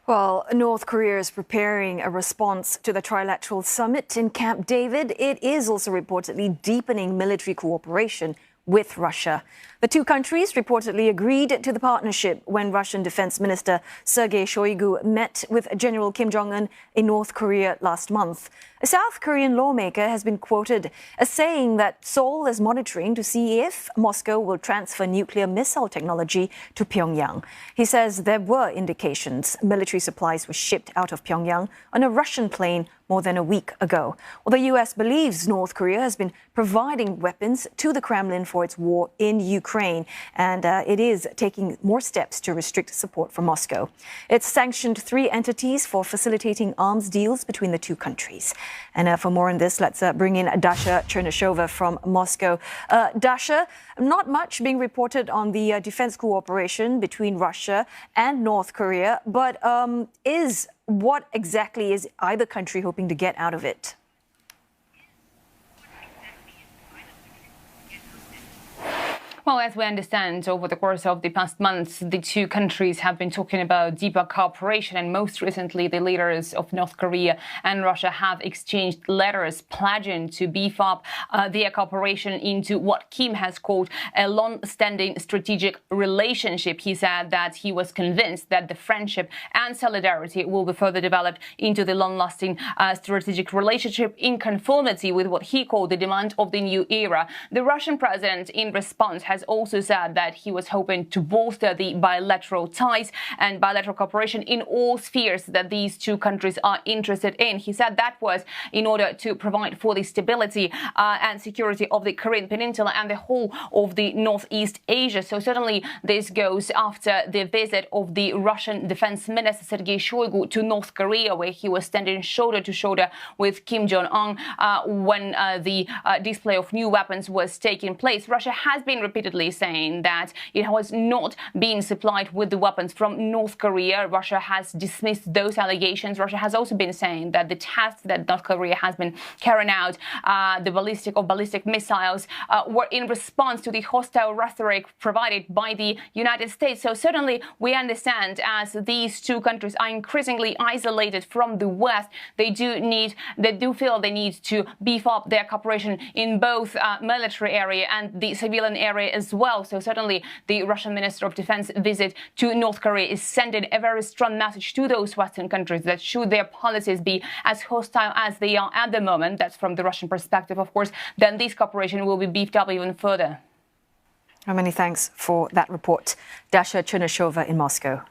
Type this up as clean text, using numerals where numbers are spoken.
Well, North Korea is preparing a response to the trilateral summit in Camp David. It is also reportedly deepening military cooperation with Russia. The two countries reportedly agreed to the partnership when Russian Defense Minister Sergei Shoigu met with General Kim Jong Un in North Korea last month. A South Korean lawmaker has been quoted as saying that Seoul is monitoring to see if Moscow will transfer nuclear missile technology to Pyongyang. He says there were indications military supplies were shipped out of Pyongyang on a Russian plane more than a week ago. Well, the U.S. believes North Korea has been providing weapons to the Kremlin for its war in Ukraine, and it is taking more steps to restrict support from Moscow. It's sanctioned 3 entities for facilitating arms deals between the two countries. And for more on this, let's bring in Dasha Chernyshova from Moscow. Dasha, not much being reported on the defense cooperation between Russia and North Korea, but what exactly is either country hoping to get out of it? Well, as we understand, over the course of the past months, the two countries have been talking about deeper cooperation, and most recently, the leaders of North Korea and Russia have exchanged letters pledging to beef up their cooperation into what Kim has called a long-standing strategic relationship. He said that he was convinced that the friendship and solidarity will be further developed into the long-lasting strategic relationship in conformity with what he called the demand of the new era. The Russian president, in response, has also said that he was hoping to bolster the bilateral ties and bilateral cooperation in all spheres that these two countries are interested in. He said that was in order to provide for the stability and security of the Korean Peninsula and the whole of the Northeast Asia. So certainly this goes after the visit of the Russian Defense Minister Sergei Shoigu to North Korea, where he was standing shoulder to shoulder with Kim Jong Un when the display of new weapons was taking place. Russia has been repeatedly saying that it was not being supplied with the weapons from North Korea. Russia has dismissed those allegations. Russia has also been saying that the tests that North Korea has been carrying out, the ballistic missiles, were in response to the hostile rhetoric provided by the United States. So certainly we understand, as these two countries are increasingly isolated from the West, they do feel they need to beef up their cooperation in both military area and the civilian area as well. So certainly the Russian Minister of Defense visit to North Korea is sending a very strong message to those Western countries that should their policies be as hostile as they are at the moment, that's from the Russian perspective, of course, then this cooperation will be beefed up even further. Many thanks for that report. Dasha Chernyshova in Moscow.